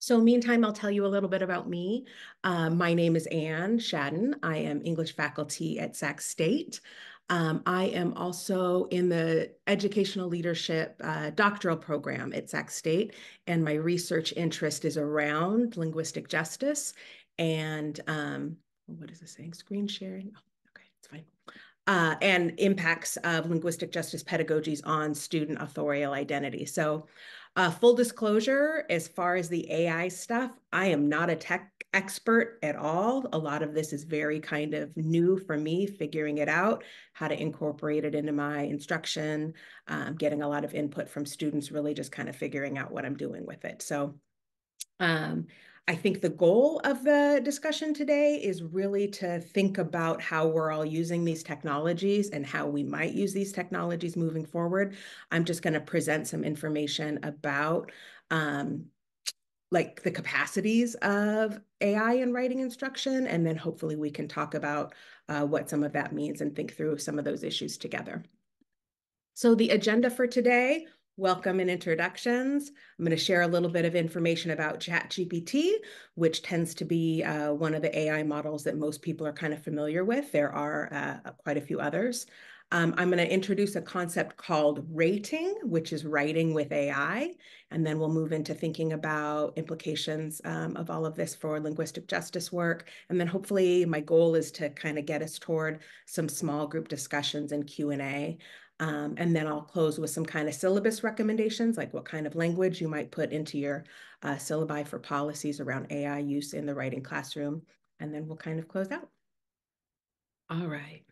So meantime, I'll tell you a little bit about me. My name is Anne Shadden. I am English faculty at Sac State. I am also in the educational leadership doctoral program at Sac State, and my research interest is around linguistic justice and what is this saying? Screen sharing? Oh, okay, it's fine. And impacts of linguistic justice pedagogies on student authorial identity. So full disclosure, as far as the AI stuff, I am not a tech expert at all. A lot of this is very kind of new for me, figuring it out, how to incorporate it into my instruction, getting a lot of input from students, really just kind of figuring out what I'm doing with it. So I think the goal of the discussion today is really to think about how we're all using these technologies and how we might use these technologies moving forward. I'm just going to present some information about like the capacities of AI in writing instruction, and then hopefully we can talk about what some of that means and think through some of those issues together. So the agenda for today, welcome and introductions. I'm going to share a little bit of information about ChatGPT, which tends to be one of the AI models that most people are kind of familiar with. There are quite a few others. I'm going to introduce a concept called rating, which is writing with AI, and then we'll move into thinking about implications of all of this for linguistic justice work. And then hopefully my goal is to kind of get us toward some small group discussions and Q&A. And then I'll close with some kind of syllabus recommendations, like what kind of language you might put into your syllabi for policies around AI use in the writing classroom. And then we'll kind of close out. All right.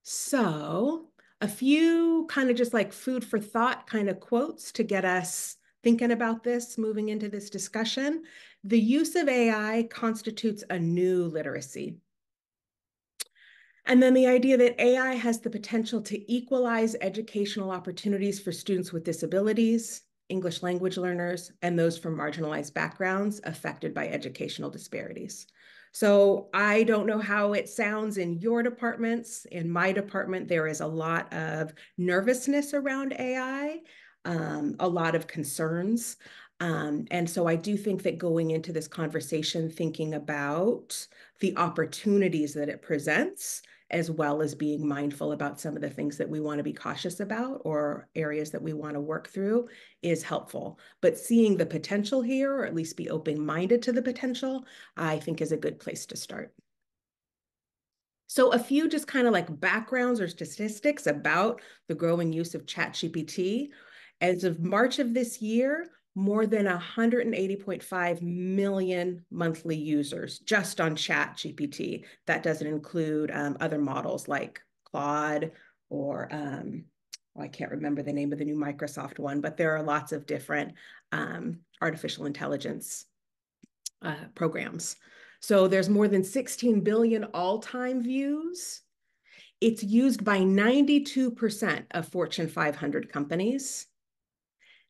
So a few kind of just like food for thought kind of quotes to get us thinking about this, moving into this discussion. The use of AI constitutes a new literacy. And then the idea that AI has the potential to equalize educational opportunities for students with disabilities, English language learners, and those from marginalized backgrounds affected by educational disparities. So I don't know how it sounds in your departments. In my department, there is a lot of nervousness around AI, a lot of concerns. And so I do think that going into this conversation, thinking about the opportunities that it presents, as well as being mindful about some of the things that we want to be cautious about or areas that we want to work through is helpful. But seeing the potential here, or at least be open-minded to the potential, I think is a good place to start. So a few just kind of like backgrounds or statistics about the growing use of ChatGPT. As of March of this year, more than 180.5 million monthly users just on ChatGPT. That doesn't include other models like Claude or I can't remember the name of the new Microsoft one, but there are lots of different artificial intelligence programs. So there's more than 16 billion all-time views. It's used by 92% of Fortune 500 companies.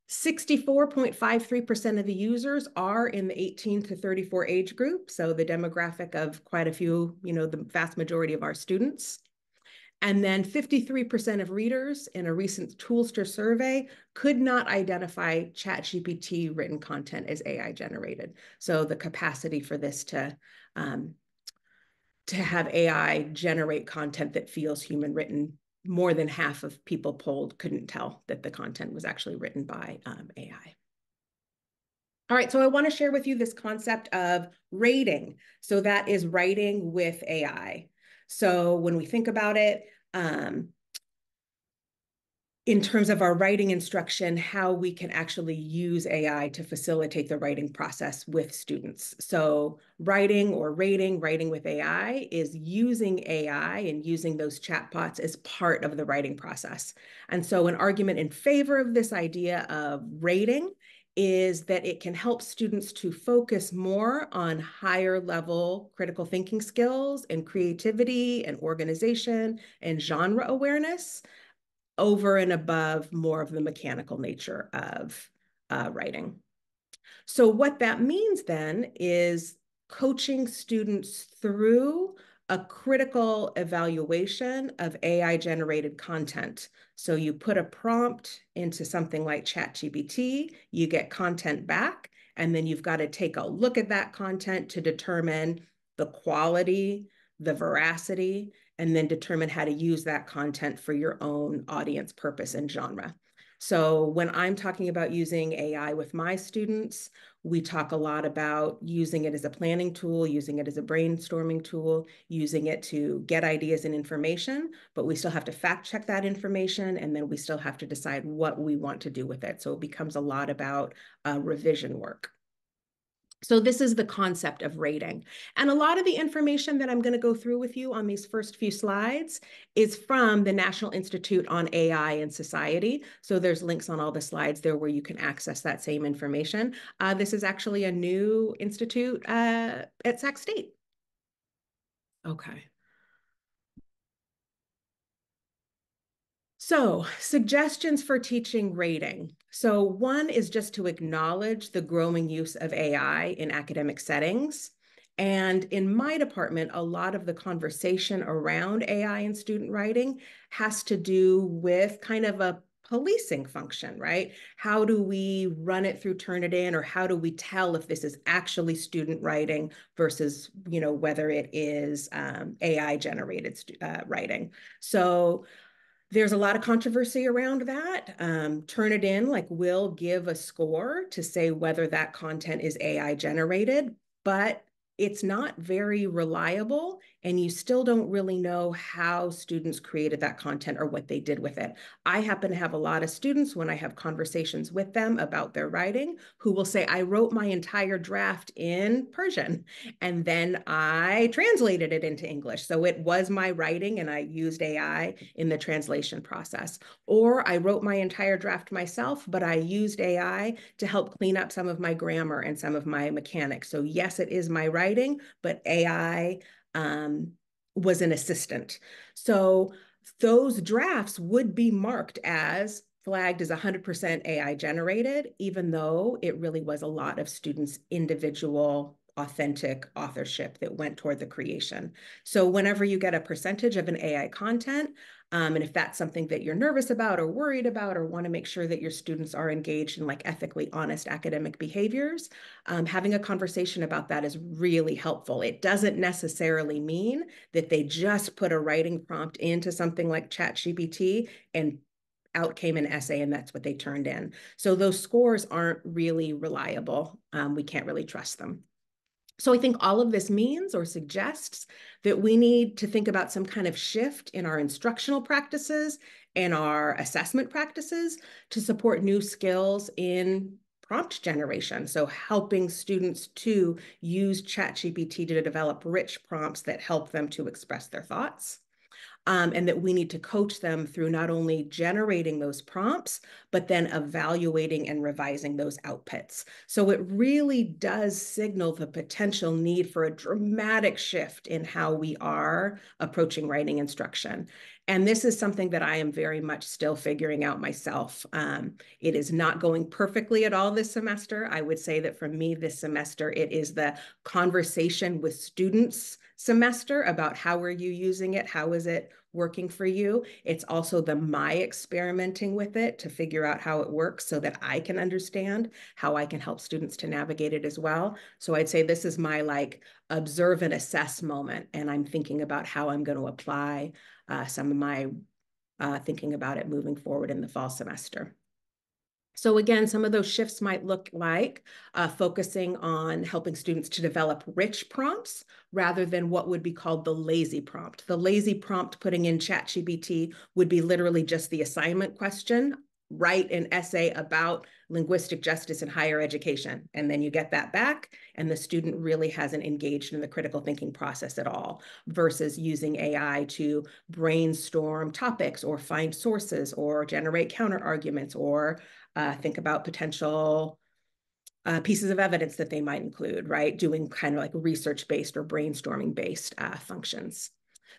64.53% of the users are in the 18 to 34 age group, so the demographic of quite a few, the vast majority of our students. And then 53% of readers in a recent Toolster survey could not identify ChatGPT written content as AI generated. So the capacity for this to have AI generate content that feels human written, more than half of people polled couldn't tell that the content was actually written by AI. All right, so I want to share with you this concept of rating. So that is writing with AI. So when we think about it, in terms of our writing instruction, how we can actually use AI to facilitate the writing process with students. So writing or rating, writing with AI is using AI and using those chatbots as part of the writing process. And so an argument in favor of this idea of rating is that it can help students to focus more on higher level critical thinking skills and creativity and organization and genre awareness over and above more of the mechanical nature of writing. So what that means then is coaching students through a critical evaluation of AI-generated content. So you put a prompt into something like ChatGPT, you get content back, And then you've got to take a look at that content to determine the quality, the veracity, and then determine how to use that content for your own audience purpose and genre. So when I'm talking about using AI with my students, we talk a lot about using it as a planning tool, using it as a brainstorming tool, using it to get ideas and information, but we still have to fact check that information, and then we still have to decide what we want to do with it. So it becomes a lot about revision work. So this is the concept of rating. And a lot of the information that I'm going to go through with you on these first few slides is from the National Institute on AI and Society. So there's links on all the slides there where you can access that same information. This is actually a new institute at Sac State. Okay. So, suggestions for teaching rating. So, one is just to acknowledge the growing use of AI in academic settings. And in my department, a lot of the conversation around AI and student writing has to do with kind of a policing function, right? How do we run it through Turnitin, or how do we tell if this is actually student writing versus, whether it is AI generated writing? So, there's a lot of controversy around that. Turnitin, will give a score to say whether that content is AI generated, but it's not very reliable, and you still don't really know how students created that content or what they did with it. I happen to have a lot of students when I have conversations with them about their writing who will say, I wrote my entire draft in Persian and then I translated it into English. So it was my writing and I used AI in the translation process. Or I wrote my entire draft myself, but I used AI to help clean up some of my grammar and some of my mechanics. So yes, it is my writing, but AI was an assistant. So those drafts would be marked as flagged as 100% AI generated, even though it really was a lot of students' individual authentic authorship that went toward the creation. So whenever you get a percentage of an AI content, and if that's something that you're nervous about or worried about or want to make sure that your students are engaged in ethically honest academic behaviors, having a conversation about that is really helpful. It doesn't necessarily mean that they just put a writing prompt into something like ChatGPT and out came an essay and that's what they turned in. So those scores aren't really reliable. We can't really trust them. So I think all of this means or suggests that we need to think about some kind of shift in our instructional practices and our assessment practices to support new skills in prompt generation. So helping students to use ChatGPT to develop rich prompts that help them to express their thoughts. And that we need to coach them through not only generating those prompts, but then evaluating and revising those outputs. So it really does signal the potential need for a dramatic shift in how we are approaching writing instruction. And this is something that I am very much still figuring out myself. It is not going perfectly at all this semester. I would say that for me this semester, it is the conversation with students semester about how are you using it? How is it working for you? It's also my experimenting with it to figure out how it works so that I can understand how I can help students to navigate it as well. So I'd say this is my observe and assess moment. And I'm thinking about how I'm going to apply some of my thinking about it moving forward in the fall semester. So again, some of those shifts might look like focusing on helping students to develop rich prompts rather than what would be called the lazy prompt. The lazy prompt putting in ChatGPT would be literally just the assignment question, write an essay about linguistic justice in higher education. And then you get that back and the student really hasn't engaged in the critical thinking process at all versus using AI to brainstorm topics or find sources or generate counter arguments or think about potential pieces of evidence that they might include, right? Doing kind of like research-based or brainstorming-based functions.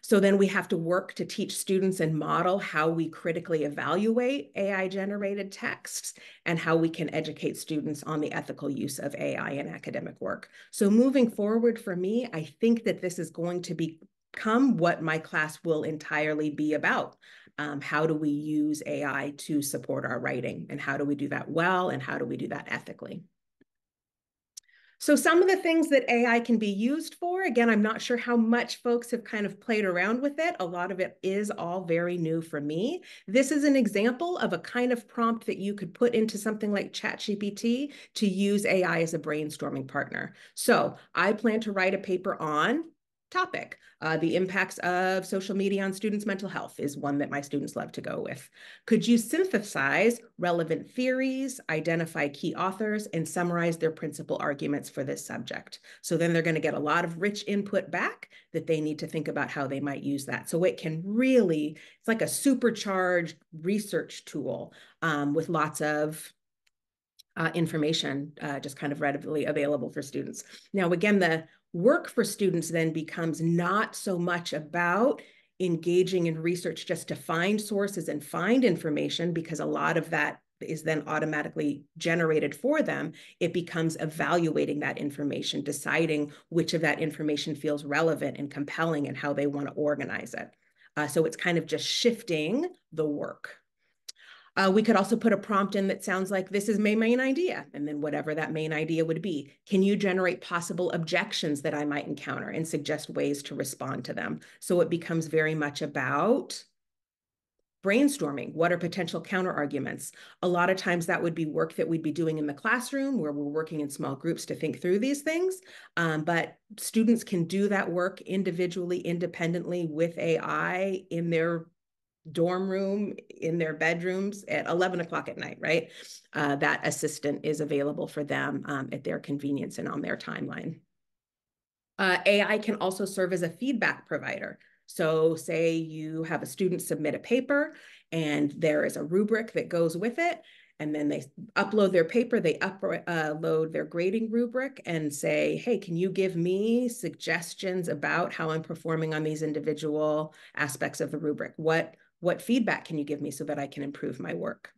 So then we have to work to teach students and model how we critically evaluate AI-generated texts and how we can educate students on the ethical use of AI in academic work. So moving forward for me, I think that this is going to become what my class will entirely be about. How do we use AI to support our writing? And how do we do that well? And how do we do that ethically? So some of the things that AI can be used for, again, I'm not sure how much folks have kind of played around with it. A lot of it is all very new for me. This is an example of a kind of prompt that you could put into something like ChatGPT to use AI as a brainstorming partner. So I plan to write a paper on topic. The impacts of social media on students' mental health is one that my students love to go with. Could you synthesize relevant theories, identify key authors, and summarize their principal arguments for this subject? So then they're going to get a lot of rich input back that they need to think about how they might use that. So it can really, it's like a supercharged research tool with lots of information just kind of readily available for students. Now, again, the work for students then becomes not so much about engaging in research just to find sources and find information, because a lot of that is then automatically generated for them. It becomes evaluating that information, deciding which of that information feels relevant and compelling and how they want to organize it. So it's kind of just shifting the work. We could also put a prompt in that sounds like, this is my main idea, and then whatever that main idea would be. Can you generate possible objections that I might encounter and suggest ways to respond to them? So it becomes very much about brainstorming. What are potential counter arguments? A lot of times that would be work that we'd be doing in the classroom where we're working in small groups to think through these things. But students can do that work individually, independently with AI in their dorm room, in their bedrooms at 11 o'clock at night, right? That assistant is available for them at their convenience and on their timeline. AI can also serve as a feedback provider. So say you have a student submit a paper and there is a rubric that goes with it, and then they upload their paper, they upload their grading rubric and say, hey, can you give me suggestions about how I'm performing on these individual aspects of the rubric? What feedback can you give me so that I can improve my work?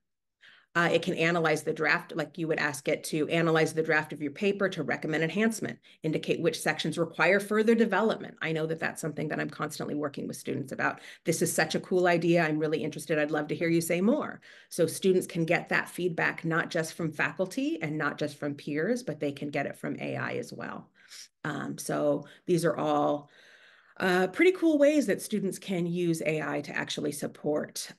It can analyze the draft, like you would ask it to analyze the draft of your paper to recommend enhancement, indicate which sections require further development. I know that that's something that I'm constantly working with students about. This is such a cool idea. I'm really interested. I'd love to hear you say more. So students can get that feedback, not just from faculty and not just from peers, but they can get it from AI as well. So these are all pretty cool ways that students can use AI to actually support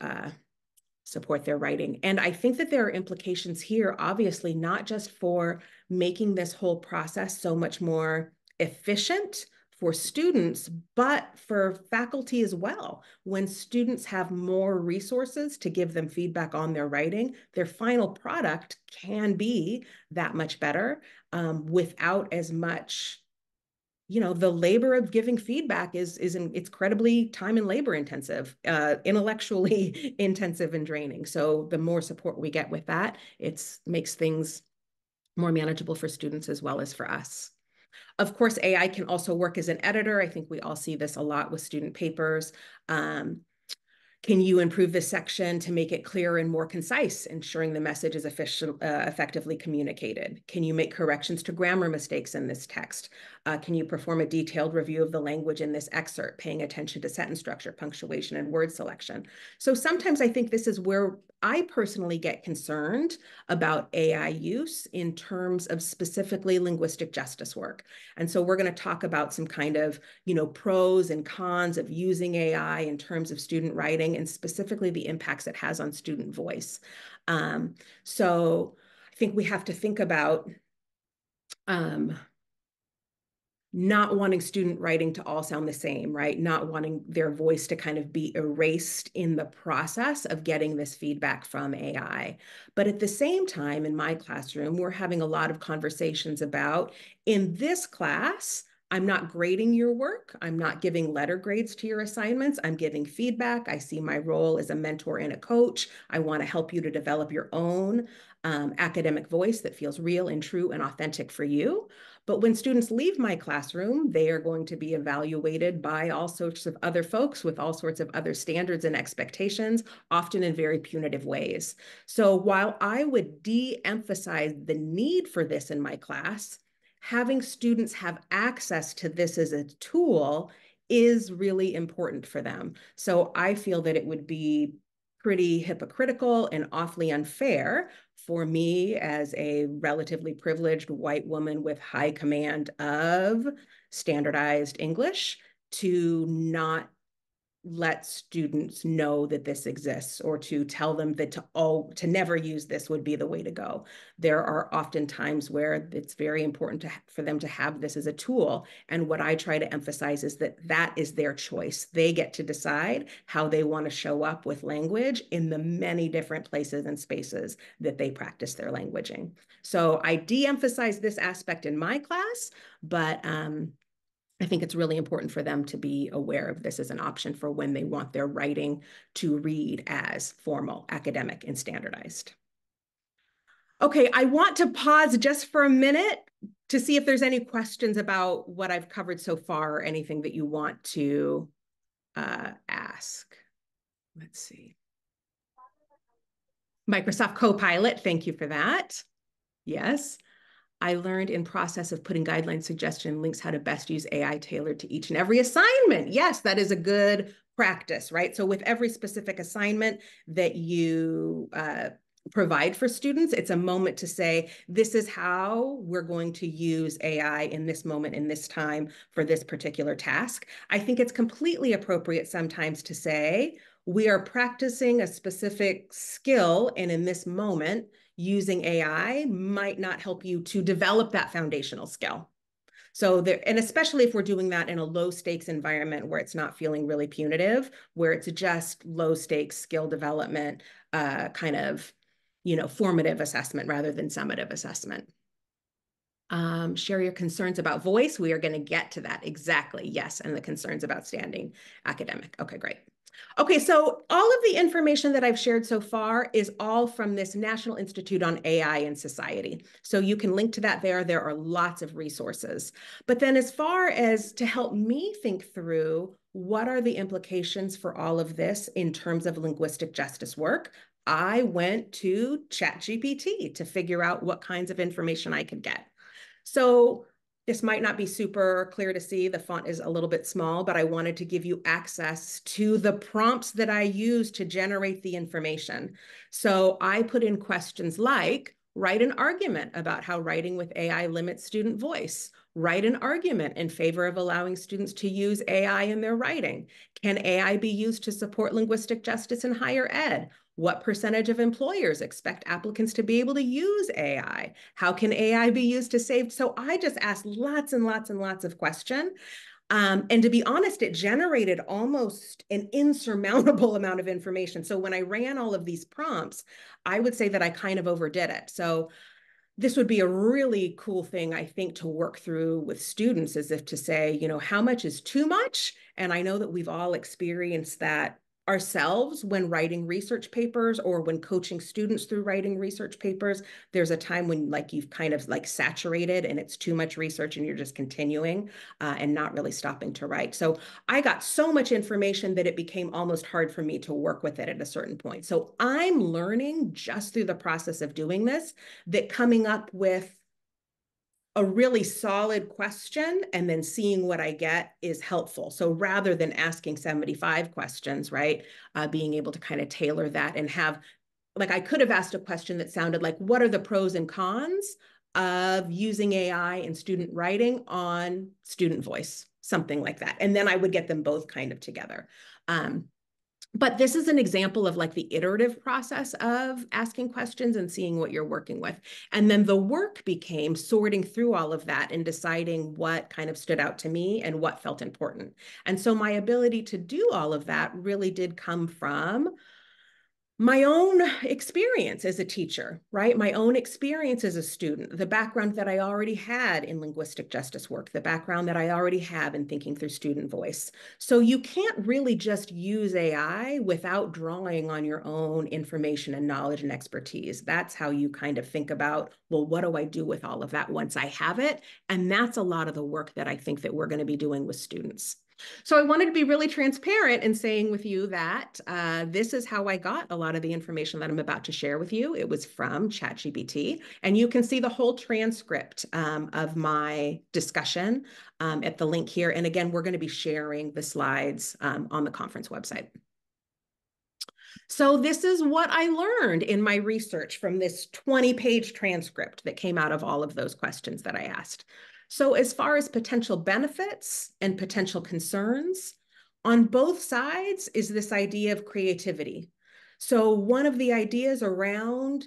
their writing. And I think that there are implications here, obviously, not just for making this whole process so much more efficient for students, but for faculty as well. When students have more resources to give them feedback on their writing, their final product can be that much better without as much, the labor of giving feedback is it's incredibly time and labor intensive, intellectually intensive and draining. So the more support we get with that, it makes things more manageable for students as well as for us. Of course, AI can also work as an editor. I think we all see this a lot with student papers. Can you improve this section to make it clearer and more concise, ensuring the message is effectively communicated? Can you make corrections to grammar mistakes in this text? Can you perform a detailed review of the language in this excerpt, paying attention to sentence structure, punctuation, and word selection? So sometimes I think this is where I personally get concerned about AI use in terms of specifically linguistic justice work. And so we're going to talk about some kind of, pros and cons of using AI in terms of student writing and specifically the impacts it has on student voice. So I think we have to think about not wanting student writing to all sound the same, right? Not wanting their voice to kind of be erased in the process of getting this feedback from AI. But at the same time, in my classroom, we're having a lot of conversations about, in this class, I'm not grading your work. I'm not giving letter grades to your assignments. I'm giving feedback. I see my role as a mentor and a coach. I want to help you to develop your own academic voice that feels real and true and authentic for you. But when students leave my classroom, they are going to be evaluated by all sorts of other folks with all sorts of other standards and expectations, often in very punitive ways. So while I would de-emphasize the need for this in my class, having students have access to this as a tool is really important for them. So I feel that it would be pretty hypocritical and awfully unfair for me as a relatively privileged white woman with high command of standardized English to not let students know that this exists, or to tell them that to never use this would be the way to go. There are often times where it's very important for them to have this as a tool. And what I try to emphasize is that that is their choice. They get to decide how they want to show up with language in the many different places and spaces that they practice their languaging. So I de-emphasize this aspect in my class, but I think it's really important for them to be aware of this as an option for when they want their writing to read as formal, academic, and standardized. Okay, I want to pause just for a minute to see if there's any questions about what I've covered so far, or anything that you want to ask. Let's see. Microsoft Copilot, thank you for that. Yes. I learned in process of putting guideline suggestion links how to best use AI tailored to each and every assignment. Yes, that is a good practice, right? So with every specific assignment that you provide for students, it's a moment to say, this is how we're going to use AI in this moment, in this time, for this particular task. I think it's completely appropriate sometimes to say, we are practicing a specific skill, and in this moment, using AI might not help you to develop that foundational skill. So there, and especially if we're doing that in a low stakes environment where it's not feeling really punitive, where it's just low stakes skill development, kind of, formative assessment rather than summative assessment. Share your concerns about voice. We are going to get to that. Exactly. Yes. And the concerns about standing academic. Okay, great. Okay, so all of the information that I've shared so far is all from this National Institute on AI and Society. So you can link to that there. There are lots of resources. But then as far as to help me think through what are the implications for all of this in terms of linguistic justice work, I went to ChatGPT to figure out what kinds of information I could get. So this might not be super clear to see. The font is a little bit small, but I wanted to give you access to the prompts that I use to generate the information. So I put in questions like, write an argument about how writing with AI limits student voice. Write an argument in favor of allowing students to use AI in their writing. Can AI be used to support linguistic justice in higher ed? What percentage of employers expect applicants to be able to use AI? How can AI be used to save? So I just asked lots and lots and lots of questions. And to be honest, it generated almost an insurmountable amount of information. So when I ran all of these prompts, I would say that I kind of overdid it. So this would be a really cool thing, I think, to work through with students, as if to say, how much is too much? And I know that we've all experienced that ourselves when writing research papers, or when coaching students through writing research papers. There's a time when you've kind of saturated and it's too much research and you're just continuing and not really stopping to write. So I got so much information that it became almost hard for me to work with it at a certain point. So I'm learning just through the process of doing this that coming up with a really solid question and then seeing what I get is helpful. So rather than asking 75 questions, right, being able to kind of tailor that and have, I could have asked a question that sounded like, what are the pros and cons of using AI in student writing on student voice, something like that. And then I would get them both kind of together. But this is an example of the iterative process of asking questions and seeing what you're working with. And then the work became sorting through all of that and deciding what kind of stood out to me and what felt important. And so my ability to do all of that really did come from my own experience as a teacher, right? My own experience as a student, the background that I already had in linguistic justice work, the background that I already have in thinking through student voice. So you can't really just use AI without drawing on your own information and knowledge and expertise. That's how you kind of think about, well, what do I do with all of that once I have it? And that's a lot of the work that I think that we're going to be doing with students. So I wanted to be really transparent in saying with you that this is how I got a lot of the information that I'm about to share with you. It was from ChatGPT, and you can see the whole transcript of my discussion at the link here. And again, we're going to be sharing the slides on the conference website. So this is what I learned in my research from this 20-page transcript that came out of all of those questions that I asked. So as far as potential benefits and potential concerns, on both sides is this idea of creativity. So one of the ideas around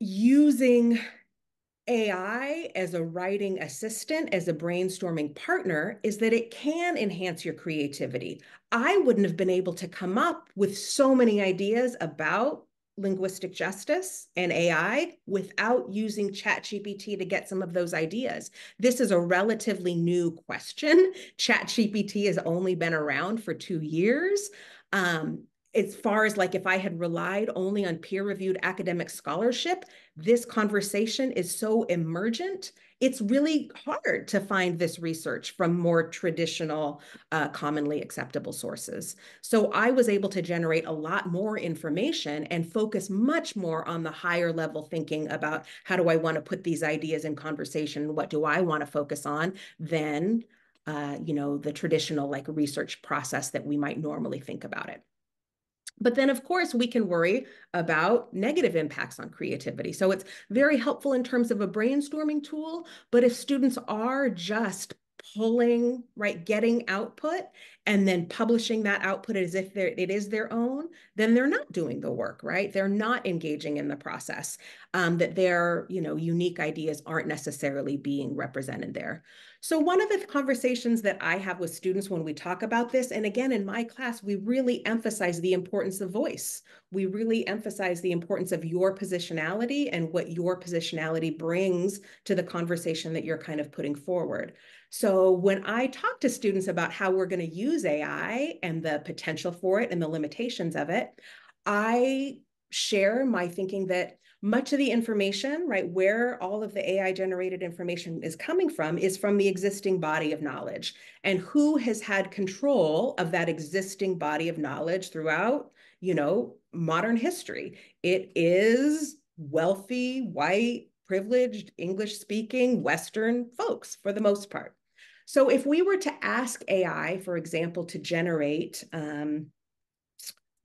using AI as a writing assistant, as a brainstorming partner, is that it can enhance your creativity. I wouldn't have been able to come up with so many ideas about linguistic justice and AI without using ChatGPT to get some of those ideas. This is a relatively new question. ChatGPT has only been around for 2 years. As far as like if I had relied only on peer-reviewed academic scholarship, this conversation is so emergent, it's really hard to find this research from more traditional, commonly acceptable sources. So I was able to generate a lot more information and focus much more on the higher level thinking about how do I want to put these ideas in conversation, what do I want to focus on, than the traditional like research process that we might normally think about it. But then, of course, we can worry about negative impacts on creativity. So it's very helpful in terms of a brainstorming tool. But if students are just pulling, right, getting output and then publishing that output as if it is their own, then they're not doing the work, right? They're not engaging in the process, that their, unique ideas aren't necessarily being represented there. So one of the conversations that I have with students when we talk about this, and again, in my class, we really emphasize the importance of voice. We really emphasize the importance of your positionality and what your positionality brings to the conversation that you're kind of putting forward. So when I talk to students about how we're going to use AI and the potential for it and the limitations of it, I share my thinking that much of the information, right, where all of the AI generated information is coming from is from the existing body of knowledge. And who has had control of that existing body of knowledge throughout, modern history? It is wealthy, white, privileged, English speaking Western folks for the most part. So if we were to ask AI, for example, to generate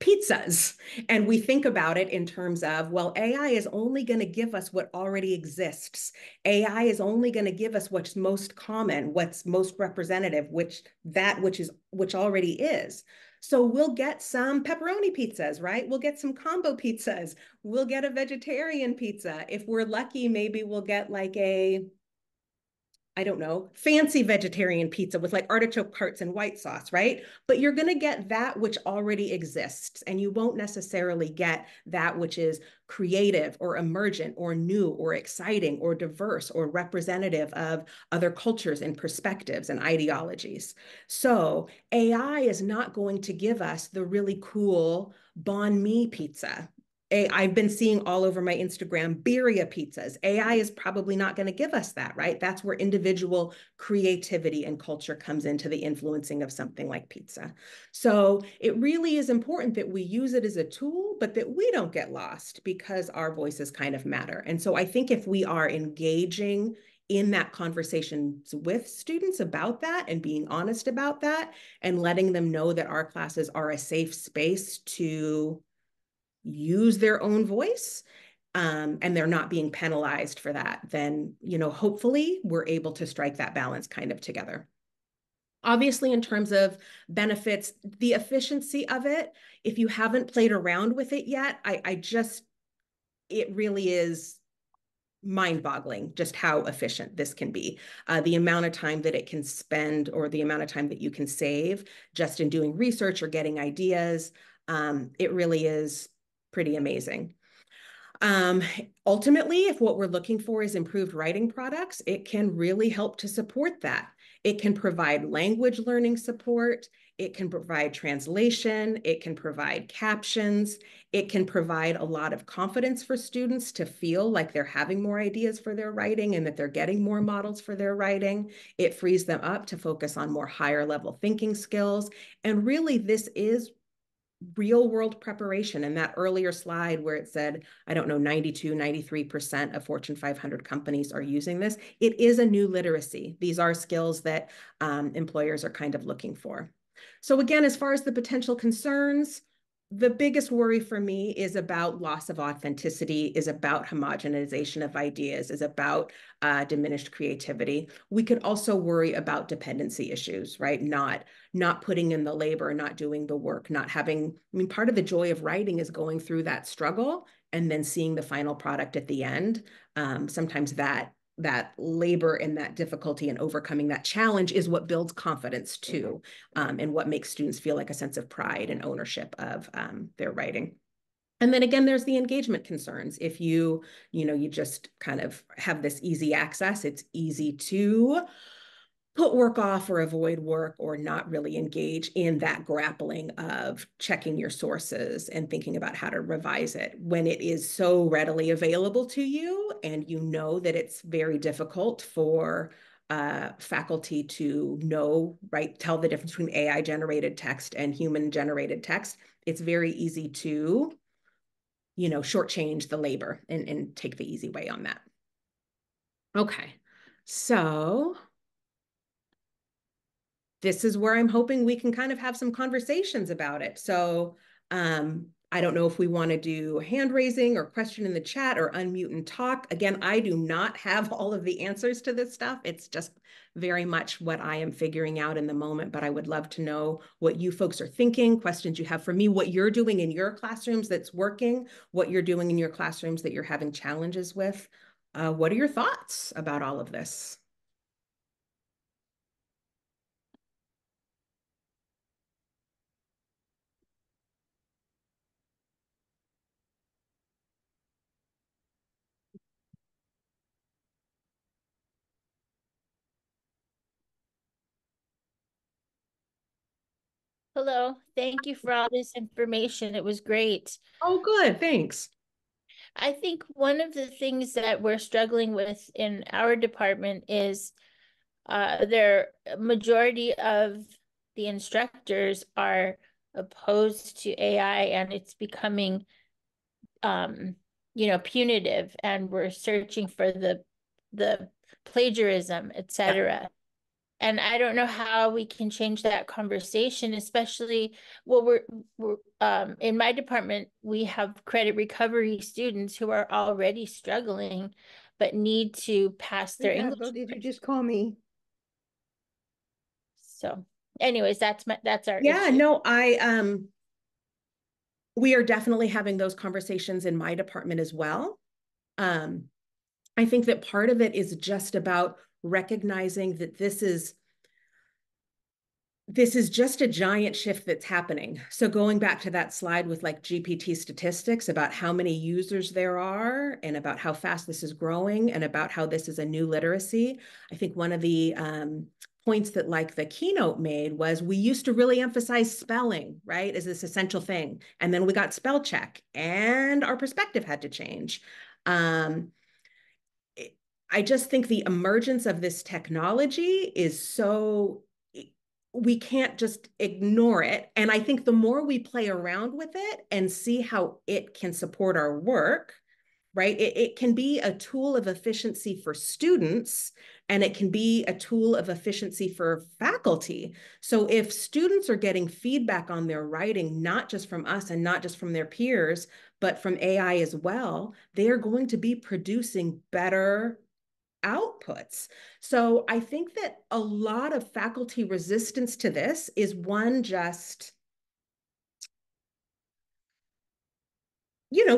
pizzas. And we think about it in terms of, well, AI is only going to give us what already exists. AI is only going to give us what's most common, what's most representative, which already is. So we'll get some pepperoni pizzas, right? We'll get some combo pizzas. We'll get a vegetarian pizza. If we're lucky, maybe we'll get like I don't know, fancy vegetarian pizza with like artichoke hearts and white sauce, right? But you're going to get that which already exists, and you won't necessarily get that which is creative or emergent or new or exciting or diverse or representative of other cultures and perspectives and ideologies. So AI is not going to give us the really cool banh mi pizza. I've been seeing all over my Instagram birria pizzas. AI is probably not going to give us that, right? That's where individual creativity and culture comes into the influencing of something like pizza. So it really is important that we use it as a tool, but that we don't get lost because our voices kind of matter. And so I think if we are engaging in that conversation with students about that and being honest about that and letting them know that our classes are a safe space to use their own voice, and they're not being penalized for that, then, hopefully we're able to strike that balance kind of together. Obviously, in terms of benefits, the efficiency of it, if you haven't played around with it yet, it really is mind-boggling just how efficient this can be. The amount of time that it can spend or the amount of time that you can save just in doing research or getting ideas, it really is pretty amazing. Ultimately, if what we're looking for is improved writing products, it can really help to support that. It can provide language learning support. It can provide translation. It can provide captions. It can provide a lot of confidence for students to feel like they're having more ideas for their writing and that they're getting more models for their writing. It frees them up to focus on more higher level thinking skills. And really, this is real world preparation. And that earlier slide where it said, I don't know, 92, 93% of Fortune 500 companies are using this. It is a new literacy. These are skills that employers are kind of looking for. So again, as far as the potential concerns, the biggest worry for me is about loss of authenticity, is about homogenization of ideas, is about diminished creativity. We could also worry about dependency issues, right? Not putting in the labor, not doing the work, not having, I mean, part of the joy of writing is going through that struggle and then seeing the final product at the end. Sometimes that labor and that difficulty and overcoming that challenge is what builds confidence too, and what makes students feel like a sense of pride and ownership of their writing. And then again, there's the engagement concerns. If you just kind of have this easy access, it's easy to put work off or avoid work or not really engage in that grappling of checking your sources and thinking about how to revise it when it is so readily available to you and you know that it's very difficult for faculty to know, right, tell the difference between AI generated text and human generated text. It's very easy to, shortchange the labor and take the easy way on that. Okay, so this is where I'm hoping we can kind of have some conversations about it. So I don't know if we want to do hand raising or question in the chat or unmute and talk. Again, I do not have all of the answers to this stuff. It's just very much what I am figuring out in the moment, but I would love to know what you folks are thinking, questions you have for me, what you're doing in your classrooms that's working, what you're doing in your classrooms that you're having challenges with. What are your thoughts about all of this? Hello, thank you for all this information. It was great. Oh, good, thanks. I think one of the things that we're struggling with in our department is their majority of the instructors are opposed to AI and it's becoming punitive and we're searching for the plagiarism, Yeah. etc. And I don't know how we can change that conversation, especially well, we're in my department, we have credit recovery students who are already struggling, but need to pass their English. Did you just call me? So, anyways, that's our Yeah, issue. no, we are definitely having those conversations in my department as well. Um, I think that part of it is just about recognizing that this is just a giant shift that's happening. So going back to that slide with like GPT statistics about how many users there are and about how fast this is growing and about how this is a new literacy, I think one of the points that like the keynote made was we used to really emphasize spelling, right, as this essential thing. And then we got spell check and our perspective had to change. Um, I just think the emergence of this technology is so we can't just ignore it. And I think the more we play around with it and see how it can support our work, right? It can be a tool of efficiency for students and it can be a tool of efficiency for faculty. So if students are getting feedback on their writing, not just from us and not just from their peers, but from AI as well, they are going to be producing better outputs. So I think that a lot of faculty resistance to this is one, just,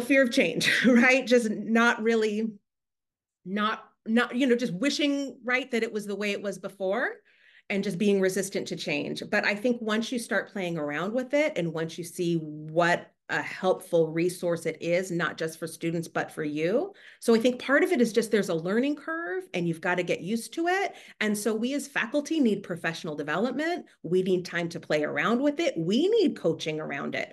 fear of change, right? Just not really, not, just wishing, right, that it was the way it was before and just being resistant to change. But I think once you start playing around with it and once you see what a helpful resource it is, not just for students, but for you. So I think part of it is just there's a learning curve and you've got to get used to it. And so we as faculty need professional development. We need time to play around with it. We need coaching around it.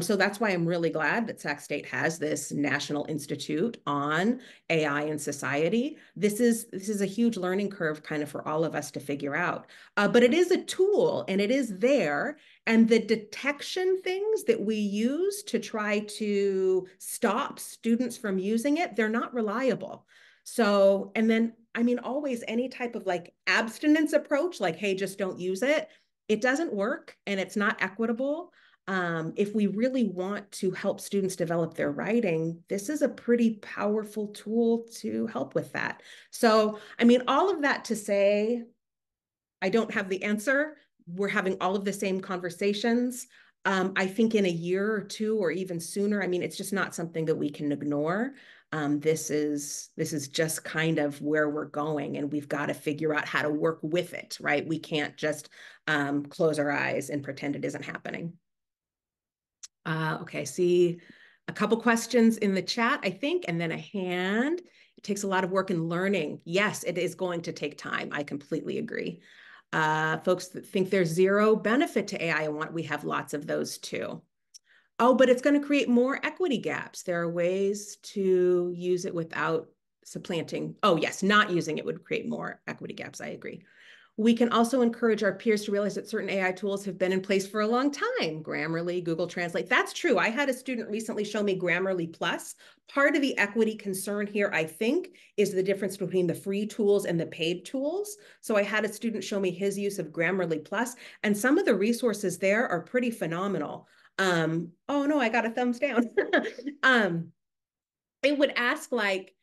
So that's why I'm really glad that Sac State has this National Institute on AI and society. This is a huge learning curve kind of for all of us to figure out. But it is a tool and it is there. And the detection things that we use to try to stop students from using it, they're not reliable. So, and then, I mean, always any type of like abstinence approach, like, hey, just don't use it, it doesn't work and it's not equitable. If we really want to help students develop their writing, this is a pretty powerful tool to help with that. So, I mean, all of that to say, I don't have the answer. We're having all of the same conversations. I think in a year or two, or even sooner, I mean, it's just not something that we can ignore. This is just kind of where we're going, and we've got to figure out how to work with it, right? We can't just close our eyes and pretend it isn't happening. Okay, see a couple questions in the chat, I think, and then a hand. It takes a lot of work and learning. Yes, it is going to take time. I completely agree. Folks that think there's zero benefit to AI, and we have lots of those too. Oh, but it's going to create more equity gaps. There are ways to use it without supplanting. Oh, yes, not using it would create more equity gaps. I agree. We can also encourage our peers to realize that certain AI tools have been in place for a long time. Grammarly, Google Translate. That's true. I had a student recently show me Grammarly Plus. Part of the equity concern here, I think, is the difference between the free tools and the paid tools. So I had a student show me his use of Grammarly Plus, and some of the resources there are pretty phenomenal. Oh no, I got a thumbs down. um, it would ask like,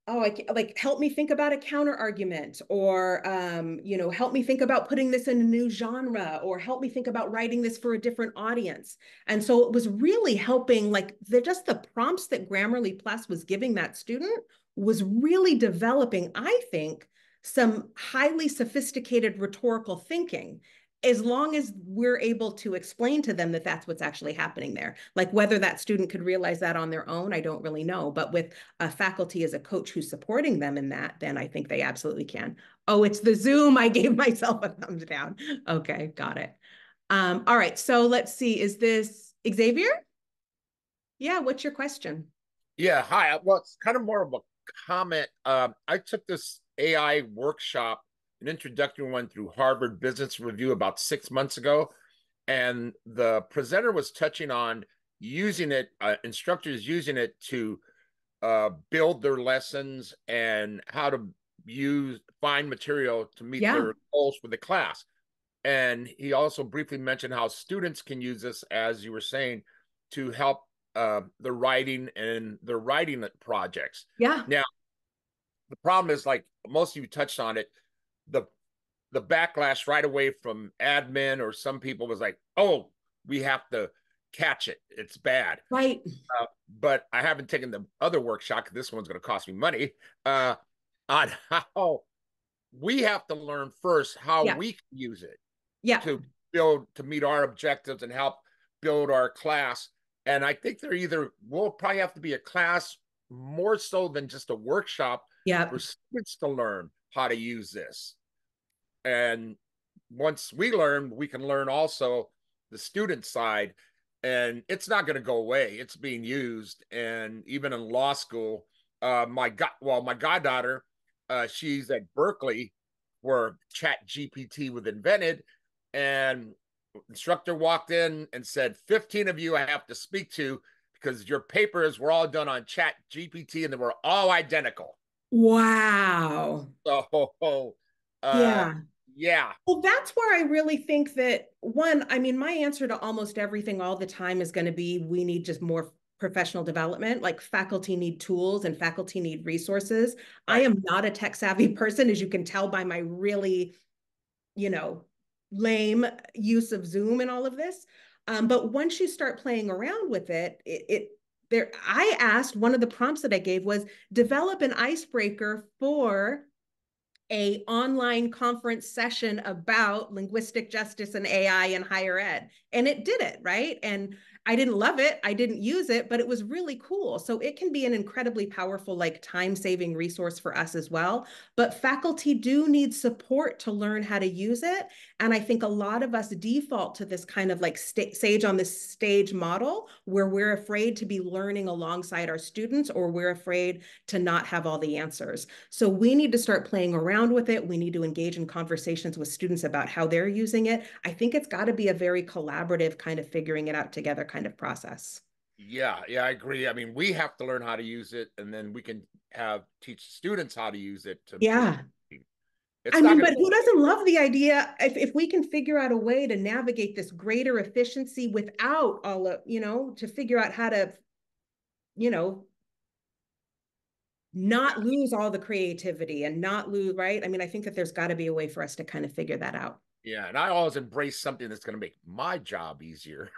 oh, like help me think about a counter argument, or help me think about putting this in a new genre, or help me think about writing this for a different audience. And so it was really helping, like just the prompts that Grammarly Plus was giving that student was really developing, I think, some highly sophisticated rhetorical thinking, as long as we're able to explain to them that that's what's actually happening there. Like whether that student could realize that on their own, I don't really know. But with a faculty as a coach who's supporting them in that, then I think they absolutely can. Oh, it's the Zoom. I gave myself a thumbs down. Okay, got it. All right, so let's see. Is this Xavier? Yeah, what's your question? Yeah, hi. Well, it's kind of more of a comment. I took this AI workshop, an introductory one through Harvard Business Review about 6 months ago, and the presenter was touching on using it, instructors using it to build their lessons and how to find material to meet Yeah, their goals for the class. And he also briefly mentioned how students can use this, as you were saying, to help the writing and their writing projects. yeah, Now, the problem is, like most of you touched on it, the the backlash right away from admin or some people was like, "Oh, we have to catch it. It's bad." right. But I haven't taken the other workshop. This one's going to cost me money on how we have to learn first how Yeah, we can use it yeah, to build to meet our objectives and help build our class. And I think they're either will probably have to be a class more so than just a workshop yeah, for students to learn how to use this. And once we learn, we can learn also the student side. And it's not going to go away. It's being used. And even in law school, my goddaughter, she's at Berkeley where Chat GPT was invented, and instructor walked in and said, 15 of you I have to speak to because your papers were all done on Chat GPT and they were all identical. wow. So, uh, Yeah. yeah, Well, that's where I really think that one, I mean, my answer to almost everything all the time is going to be we need just more professional development. Like faculty need tools and faculty need resources. I right. am not a tech savvy person, as you can tell by my really, you know, lame use of Zoom and all of this. But once you start playing around with it there, I asked, one of the prompts that I gave was develop an icebreaker for a online conference session about linguistic justice and AI in higher ed. And it did it, right? And I didn't love it. I didn't use it, but it was really cool. So it can be an incredibly powerful, like time-saving resource for us as well. But faculty do need support to learn how to use it. And I think a lot of us default to this kind of like sage on the stage model where we're afraid to be learning alongside our students, or we're afraid to not have all the answers. So we need to start playing around with it. We need to engage in conversations with students about how they're using it. I think it's got to be a very collaborative kind of figuring it out together kind of process. Yeah, I agree. I mean, we have to learn how to use it, and then we can have teach students how to use it to build. Yeah. It's I not mean, going but to go who away. doesn't love the idea if we can figure out a way to navigate this greater efficiency without all of, to figure out how to, you know, Yeah, not lose all the creativity and not lose, right? I mean, I think that there's got to be a way for us to kind of figure that out. yeah, and I always embrace something that's going to make my job easier.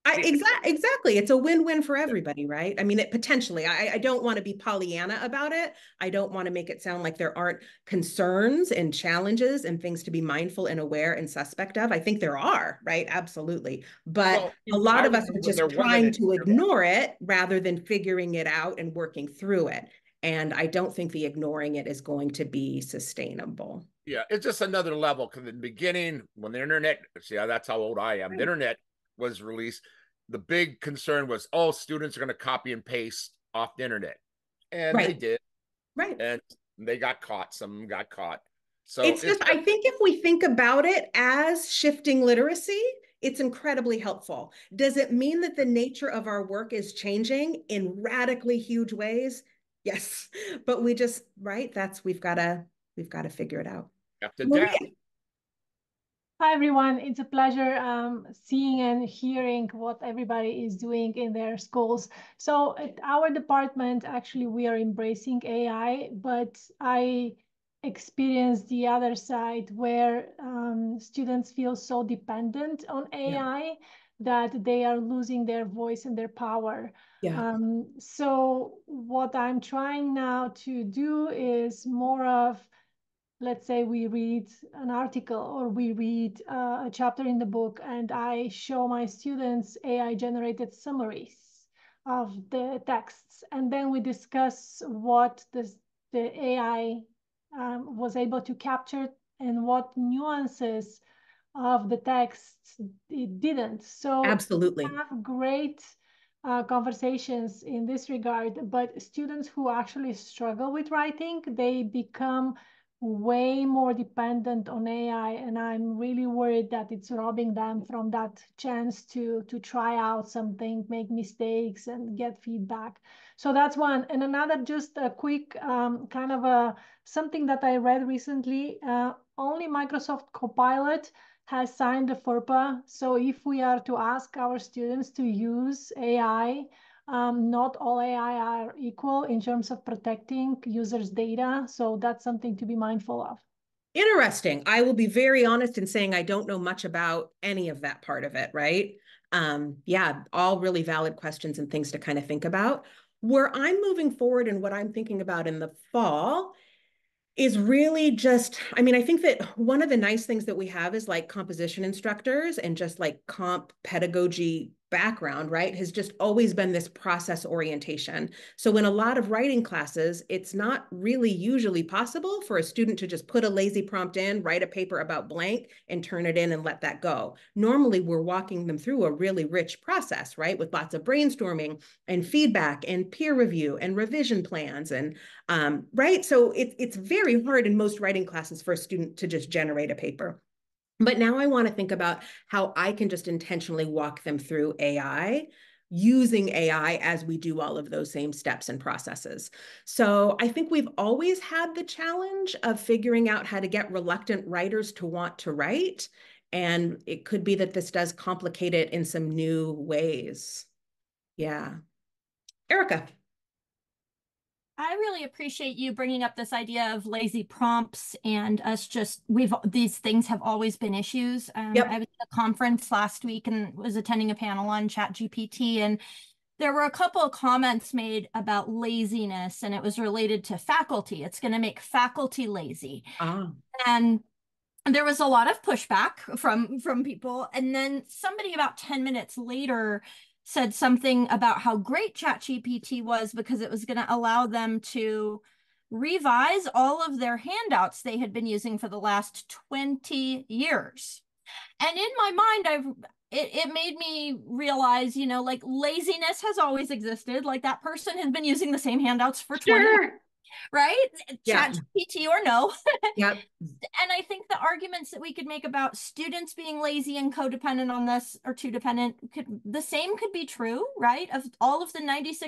Exactly. It's a win-win for everybody, right? I mean, it potentially, I don't want to be Pollyanna about it. I don't want to make it sound like there aren't concerns and challenges and things to be mindful and aware and suspect of. I think there are, right? Absolutely. But Well, a I lot of us remember are when there just wasn't trying an to internet. ignore it rather than figuring it out and working through it. And I don't think the ignoring it is going to be sustainable. Yeah, it's just another level because in the beginning, when the internet, see, that's how old I am, the Right. internet was released. The big concern was, oh, students are going to copy and paste off the internet. And they Right. did. Right. And they got caught. Some of them got caught. So It's it's just, I think if we think about it as shifting literacy, it's incredibly helpful. Does it mean that the nature of our work is changing in radically huge ways? Yes. But we just, right? We've got to figure it out. have to Maria. adapt. Hi, everyone. It's a pleasure seeing and hearing what everybody is doing in their schools. So at our department, actually, we are embracing AI, but I experienced the other side where students feel so dependent on Yeah. AI that they are losing their voice and their power. Yeah. So what I'm trying now to do is more of, let's say we read an article or we read a chapter in the book, and I show my students AI generated summaries of the texts, and then we discuss what the AI was able to capture and what nuances of the text it didn't. So we Absolutely. have great conversations in this regard, but students who actually struggle with writing, they become way more dependent on AI, and I'm really worried that it's robbing them from that chance to try out something, make mistakes, and get feedback. So that's one. And another, just a quick kind of a something that I read recently. Only Microsoft Copilot has signed the FERPA. So if we are to ask our students to use AI, not all AI are equal in terms of protecting users' data. So that's something to be mindful of. Interesting. I will be very honest in saying I don't know much about any of that part of it, right? Yeah, all really valid questions and things to kind of think about. Where I'm moving forward and what I'm thinking about in the fall is really just, I mean, I think that one of the nice things that we have is like composition instructors and just like comp pedagogy background, right, has just always been this process orientation. So in a lot of writing classes, it's not really usually possible for a student to just put a lazy prompt in, write a paper about blank, and turn it in and let that go. Normally, we're walking them through a really rich process, right, with lots of brainstorming and feedback and peer review and revision plans and right? So it's very hard in most writing classes for a student to just generate a paper. But now I want to think about how I can just intentionally walk them through AI, using AI as we do all of those same steps and processes. So I think we've always had the challenge of figuring out how to get reluctant writers to want to write. And it could be that this does complicate it in some new ways. Yeah. Erica. I really appreciate you bringing up this idea of lazy prompts and us just, these things have always been issues. I was at a conference last week and was attending a panel on ChatGPT, and there were a couple of comments made about laziness, and it was related to faculty. It's going to make faculty lazy. Ah. And there was a lot of pushback from people. And then somebody about 10 minutes later said something about how great ChatGPT was because it was going to allow them to revise all of their handouts they had been using for the last 20 years. And in my mind, it made me realize, like laziness has always existed. Like that person has been using the same handouts for 20 years. Sure. right? Yeah. Chat GPT or no. Yep. And I think the arguments that we could make about students being lazy and codependent on this or too dependent the same could be true, right? Of all of the 96%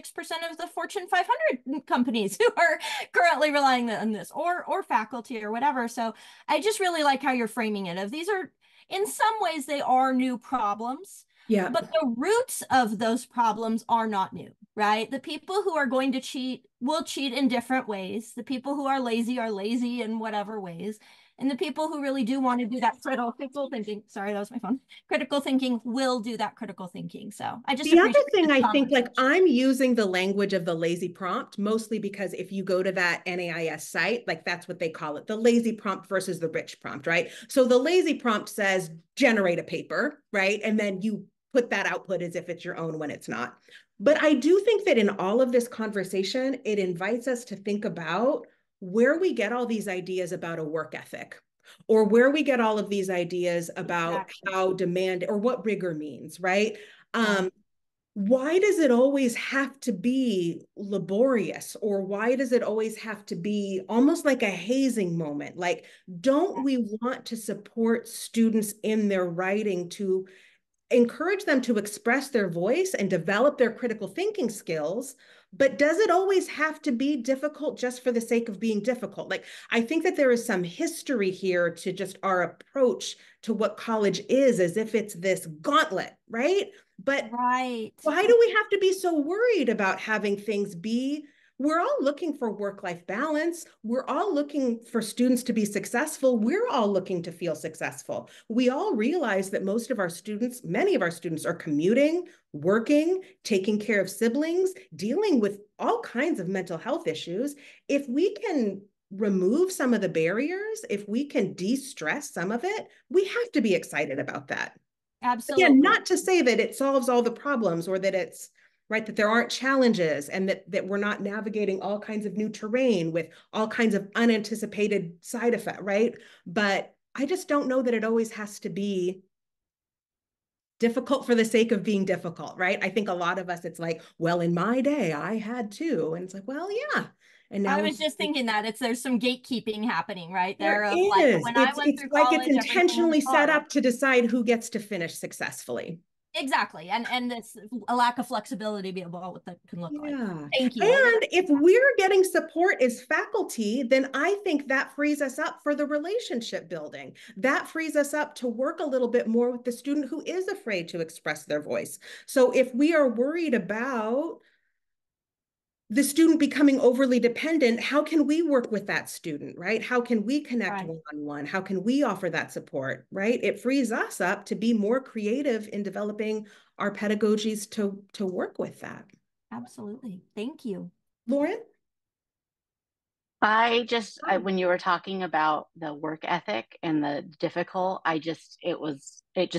of the Fortune 500 companies who are currently relying on this, or faculty or whatever. So I just really like how you're framing it. Of these are, in some ways, they are new problems. Yeah. But the roots of those problems are not new, right? The people who are going to cheat will cheat in different ways. The people who are lazy in whatever ways. And the people who really do want to do that critical thinking, sorry, that was my phone, critical thinking will do that critical thinking. So I just The other appreciate thing this I think, like, conversation. I'm using the language of the lazy prompt mostly because if you go to that NAIS site, like that's what they call it, the lazy prompt versus the rich prompt, right? So the lazy prompt says generate a paper, right? And then you put that output as if it's your own when it's not. But I do think that in all of this conversation, it invites us to think about where we get all these ideas about a work ethic, or where we get all of these ideas about Exactly. how demand or what rigor means, right? Yeah. Why does it always have to be laborious, or why does it always have to be almost like a hazing moment? Like, don't we want to support students in their writing, to encourage them to express their voice and develop their critical thinking skills? But does it always have to be difficult just for the sake of being difficult? Like, I think that there is some history here to just our approach to what college is, as if it's this gauntlet, right? But Right. why do we have to be so worried about having things be? We're all looking for work-life balance. We're all looking for students to be successful. We're all looking to feel successful. We all realize that most of our students, many of our students, are commuting, working, taking care of siblings, dealing with all kinds of mental health issues. If we can remove some of the barriers, if we can de-stress some of it, we have to be excited about that. Again, Absolutely. not to say that it solves all the problems, or that it's right, that there aren't challenges, and that we're not navigating all kinds of new terrain with all kinds of unanticipated side effect, right? But I just don't know that it always has to be difficult for the sake of being difficult, right? I think a lot of us, it's like, well, in my day, I had to. And it's like, well, yeah. And now I was just thinking that there's some gatekeeping happening right there there of like is. when I went It's through like it's college, everything was intentionally set hard. up to decide who gets to finish successfully. Exactly. And it's a lack of flexibility to be able what that can look like. Yeah. Thank you. I really And if we're getting support as faculty, then I think that frees us up for the relationship building. That frees us up to work a little bit more with the student who is afraid to express their voice. So if we are worried about the student becoming overly dependent, how can we work with that student, right? How can we connect right. one-on-one? How can we offer that support, right? It frees us up to be more creative in developing our pedagogies to work with that. Absolutely. Thank you. Lauren? When you were talking about the work ethic and the difficult, it just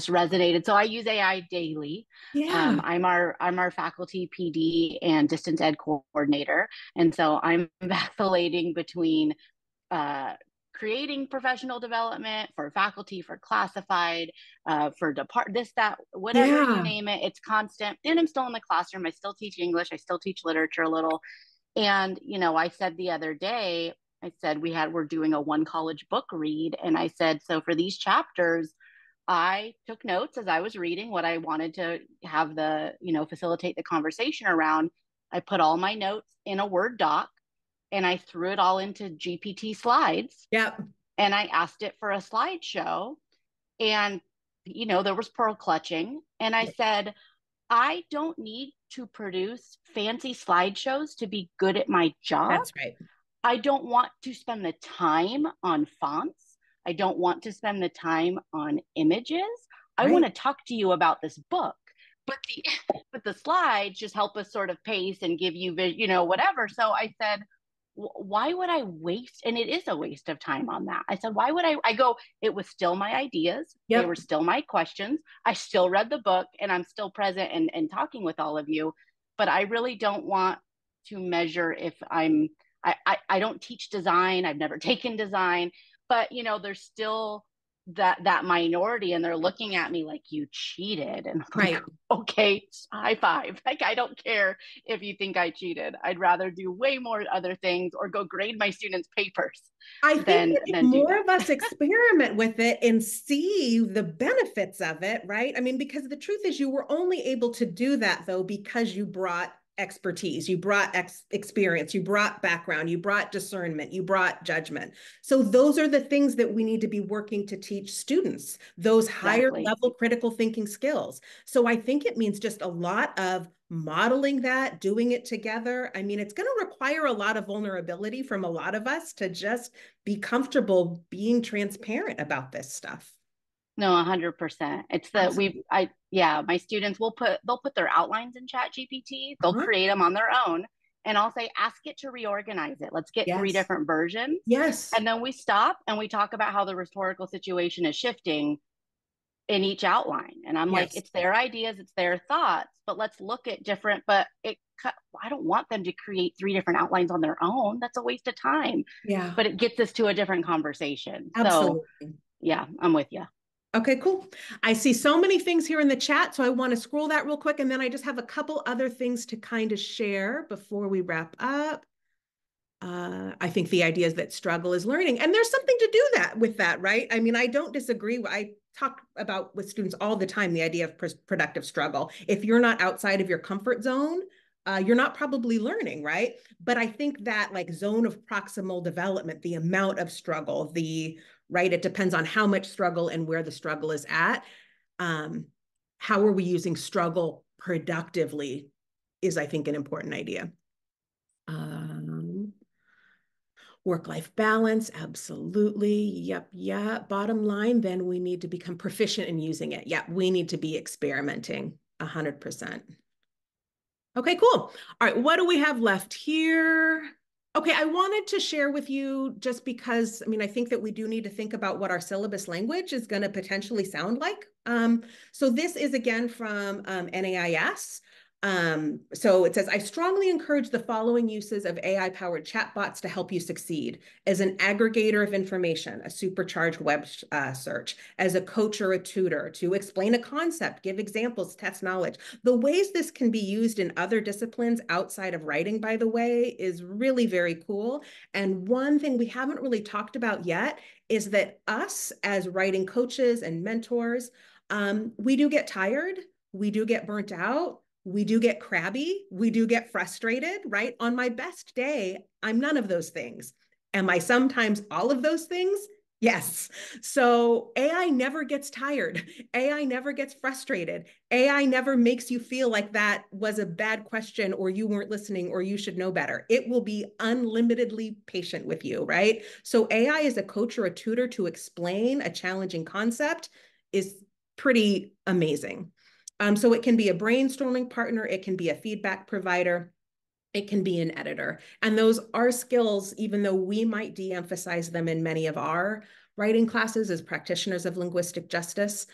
resonated. So I use AI daily. Yeah. I'm our faculty PD and distance ed coordinator. And so I'm vacillating between creating professional development for faculty, for classified, for this, that, whatever you Yeah. name it. It's constant. And I'm still in the classroom. I still teach English. I still teach literature a little. And, I said the other day, I said we're doing a one college book read. And I said, so for these chapters, I took notes as I was reading what I wanted to have facilitate the conversation around. I put all my notes in a Word doc and I threw it all into GPT slides. Yep. And I asked it for a slideshow. And, there was pearl clutching. And I said, I don't need to produce fancy slideshows to be good at my job. That's right. I don't want to spend the time on fonts. I don't want to spend the time on images. I want to talk to you about this book. But the slides just help us sort of pace and give you, whatever. So I said, why would I waste? And it is a waste of time on that. I said, why would I go, it was still my ideas. Yep. They were still my questions. I still read the book and I'm still present and talking with all of you. But I really don't want to measure if I don't teach design. I've never taken design, but there's still that minority, and they're looking at me like, you cheated. And I'm like, Right. okay, high five. Like, I don't care if you think I cheated. I'd rather do way more other things or go grade my students' papers I think that if than do more that. of us experiment with it and see the benefits of it, right? I mean, because the truth is, you were only able to do that, though, because you brought expertise, you brought experience, you brought background, you brought discernment, you brought judgment. So those are the things that we need to be working to teach students, those higher Exactly. level critical thinking skills. So I think it means just a lot of modeling that, doing it together. I mean, it's going to require a lot of vulnerability from a lot of us to just be comfortable being transparent about this stuff. No, 100%. It's the Absolutely. yeah, my students they'll put their outlines in Chat GPT. They'll Uh-huh. create them on their own. And I'll say, ask it to reorganize it. Let's get 3 Yes. different versions. Yes. And then we stop and we talk about how the rhetorical situation is shifting in each outline. And I'm like, Yes. it's their ideas, it's their thoughts, but let's look at different, I don't want them to create 3 different outlines on their own. That's a waste of time. Yeah. But it gets us to a different conversation. So Absolutely. yeah, I'm with you. Okay, cool. I see so many things here in the chat, so I want to scroll that real quick, and then I just have a couple other things to kind of share before we wrap up. I think the idea is that struggle is learning, and there's something to do that with that, right? I mean, I don't disagree. I talk about with students all the time the idea of productive struggle. If you're not outside of your comfort zone, you're not probably learning, right? But I think that like zone of proximal development, the amount of struggle, right, it depends on how much struggle and where the struggle is at. How are we using struggle productively is, I think, an important idea. Work-life balance, absolutely. Yep, yeah. Bottom line, then we need to become proficient in using it. Yeah, we need to be experimenting 100%. Okay, cool. All right, what do we have left here? Okay, I wanted to share with you just because, I mean, I think that we do need to think about what our syllabus language is going to potentially sound like. So this is again from NAIS. So it says, I strongly encourage the following uses of AI-powered chatbots to help you succeed: as an aggregator of information, a supercharged web search, as a coach or a tutor, to explain a concept, give examples, test knowledge. The ways this can be used in other disciplines outside of writing, by the way, is really very cool. And one thing we haven't really talked about yet is that us as writing coaches and mentors, we do get tired, we do get burnt out, we do get crabby, we do get frustrated, right? On my best day, I'm none of those things. Am I sometimes all of those things? Yes. So AI never gets tired. AI never gets frustrated. AI never makes you feel like that was a bad question or you weren't listening or you should know better. It will be unlimitedly patient with you, right? So AI as a coach or a tutor to explain a challenging concept is pretty amazing. So it can be a brainstorming partner, it can be a feedback provider, it can be an editor. And those are skills, even though we might de-emphasize them in many of our writing classes as practitioners of linguistic justice,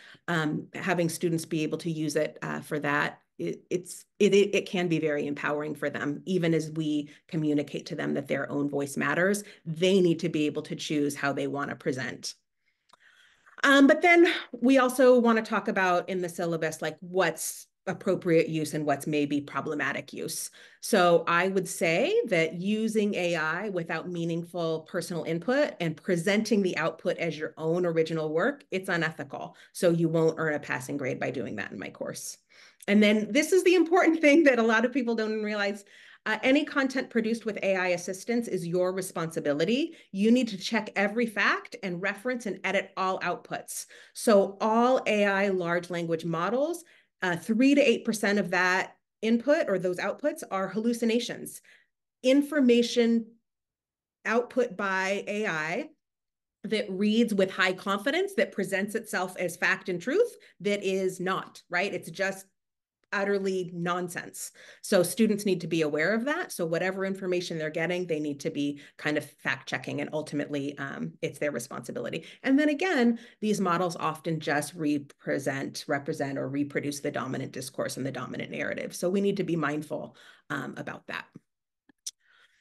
having students be able to use it for that, it can be very empowering for them. Even as we communicate to them that their own voice matters, they need to be able to choose how they want to present. But then we also want to talk about in the syllabus, like what's appropriate use and what's maybe problematic use. So I would say that using AI without meaningful personal input and presenting the output as your own original work, it's unethical. So you won't earn a passing grade by doing that in my course. And then this is the important thing that a lot of people don't realize. Any content produced with AI assistance is your responsibility. You need to check every fact and reference and edit all outputs. So all AI large language models, 3 to 8% of that input or those outputs are hallucinations. Information output by AI that reads with high confidence, that presents itself as fact and truth, that is not, right? It's just utterly nonsense. So students need to be aware of that. So whatever information they're getting, they need to be kind of fact checking, and ultimately it's their responsibility. And then again, these models often just represent or reproduce the dominant discourse and the dominant narrative. So we need to be mindful about that.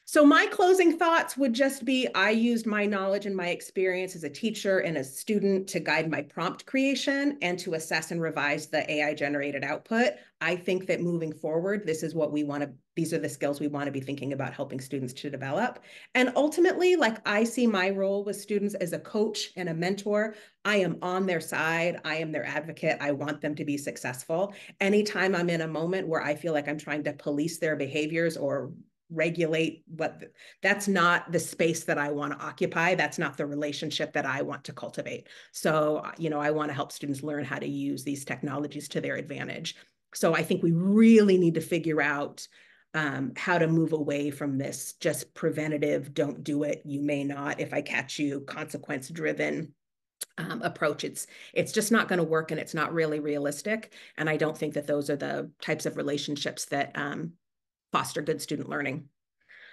So my closing thoughts would just be, I used my knowledge and my experience as a teacher and a student to guide my prompt creation and to assess and revise the AI generated output. I think that moving forward, this is what we want to, these are the skills we want to be thinking about helping students to develop. And ultimately, like I see my role with students as a coach and a mentor. I am on their side. I am their advocate. I want them to be successful. Anytime I'm in a moment where I feel like I'm trying to police their behaviors or regulate what, that's not the space that I want to occupy. That's not the relationship that I want to cultivate. So, I want to help students learn how to use these technologies to their advantage. So I think we really need to figure out how to move away from this just preventative, don't do it, you may not, if I catch you, consequence driven approach. It's just not going to work, and it's not really realistic. And I don't think that those are the types of relationships that foster good student learning.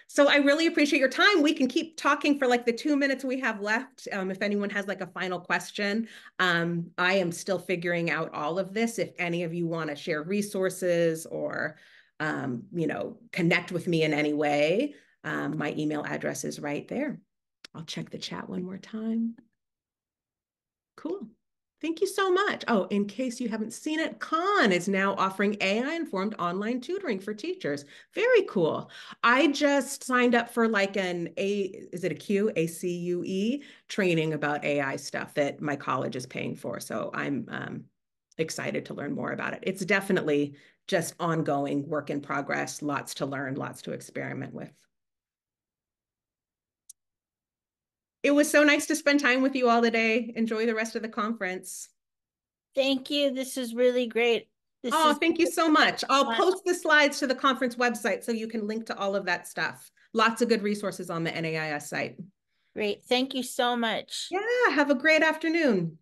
So I really appreciate your time. We can keep talking for like the 2 minutes we have left. If anyone has like a final question, I am still figuring out all of this. If any of you want to share resources or, connect with me in any way, my email address is right there. I'll check the chat one more time. Cool. Thank you so much. Oh, in case you haven't seen it, Khan is now offering AI-informed online tutoring for teachers. Very cool. I just signed up for like is it a Q, ACUE training about AI stuff that my college is paying for. So I'm excited to learn more about it. It's definitely just ongoing work in progress, lots to learn, lots to experiment with. It was so nice to spend time with you all today. Enjoy the rest of the conference. Thank you. This is really great. Thank you so much. I'll post the slides to the conference website so you can link to all of that stuff. Lots of good resources on the NAIS site. Great. Thank you so much. Yeah, have a great afternoon.